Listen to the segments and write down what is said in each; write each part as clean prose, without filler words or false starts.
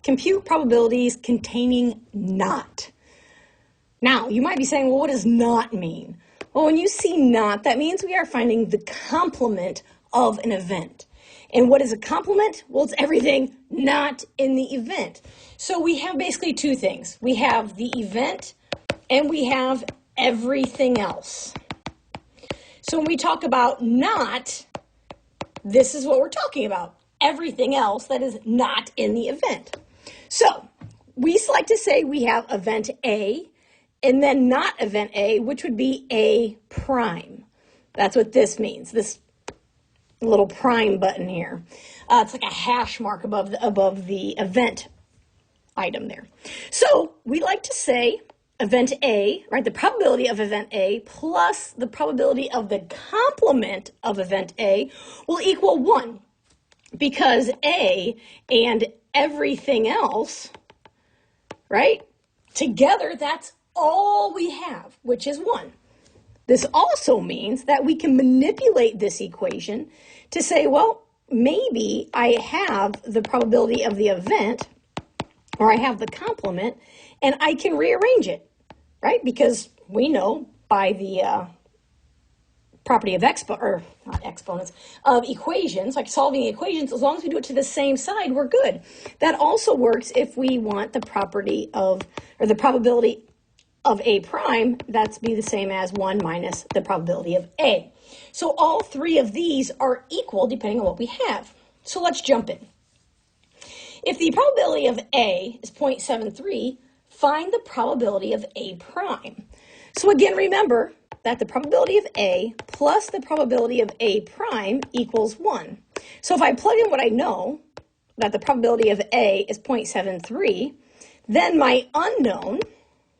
compute probabilities containing not. Now, you might be saying, well, what does not mean? Well, when you see not, that means we are finding the complement of an event. And what is a complement? Well, it's everything not in the event. So we have basically two things. We have the event and we have everything else. So when we talk about not, this is what we're talking about. Everything else that is not in the event. So we like to say we have event A and then not event A, which would be A prime. That's what this means, this little prime button here. It's like a hash mark above the event item there. So we like to say event A, right, the probability of event A plus the probability of the complement of event A will equal 1, because A and everything else, right, together, that's all we have, which is 1. This also means that we can manipulate this equation to say, well, maybe I have the probability of the event, or I have the complement, and I can rearrange it, right? Because we know by the property of of equations, like solving equations, as long as we do it to the same side, we're good. That also works if we want the property of, or the probability of A prime, that's be the same as 1 minus the probability of A. So all three of these are equal depending on what we have. So let's jump in. If the probability of A is 0.73, find the probability of A prime. So again, remember that the probability of A plus the probability of A prime equals 1. So if I plug in what I know, that the probability of A is 0.73, then my unknown,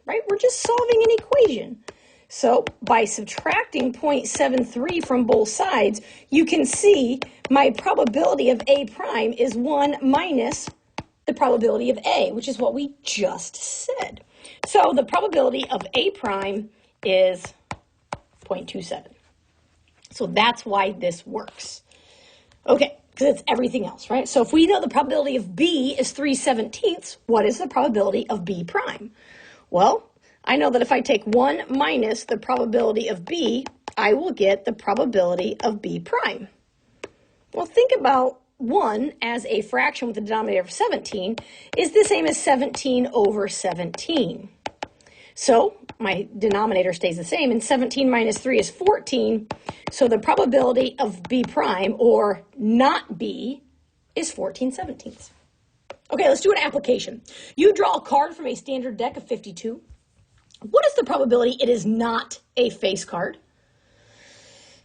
right, we're just solving an equation. So by subtracting 0.73 from both sides, you can see my probability of A prime is 1 minus the probability of A, which is what we just said. So the probability of A prime is 0.27. So that's why this works. Okay, because it's everything else, right? So if we know the probability of B is 3/17, what is the probability of B prime? Well, I know that if I take 1 minus the probability of B, I will get the probability of B prime. Well, think about 1 as a fraction with a denominator of 17 is the same as 17 over 17. So my denominator stays the same, and 17 minus 3 is 14. So the probability of B prime, or not B, is 14/17. Okay, let's do an application. You draw a card from a standard deck of 52. What is the probability it is not a face card?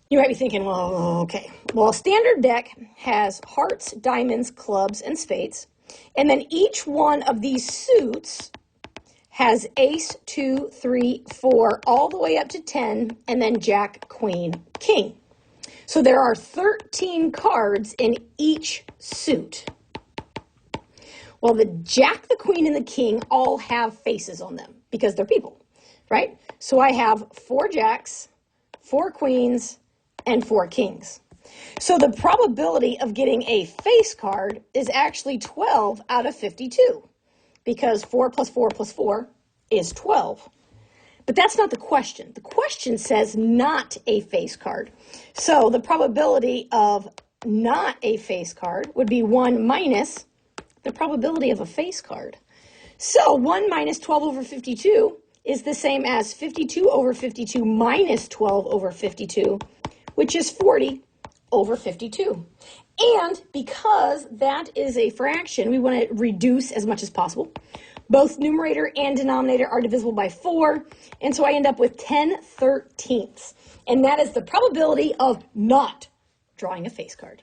You might be thinking, well, okay. Well, a standard deck has hearts, diamonds, clubs, and spades. And then each one of these suits has ace, 2, 3, 4, all the way up to 10, and then jack, queen, king. So there are 13 cards in each suit. Well, the jack, the queen, and the king all have faces on them because they're people, right? So I have 4 jacks, 4 queens, and 4 kings. So the probability of getting a face card is actually 12 out of 52 because 4 plus 4 plus 4 is 12. But that's not the question. The question says not a face card. So the probability of not a face card would be 1 minus the probability of a face card. So 1 minus 12 over 52 is the same as 52 over 52 minus 12 over 52, which is 40 over 52. And because that is a fraction, we want to reduce as much as possible. Both numerator and denominator are divisible by 4, and so I end up with 10/13. And that is the probability of not drawing a face card.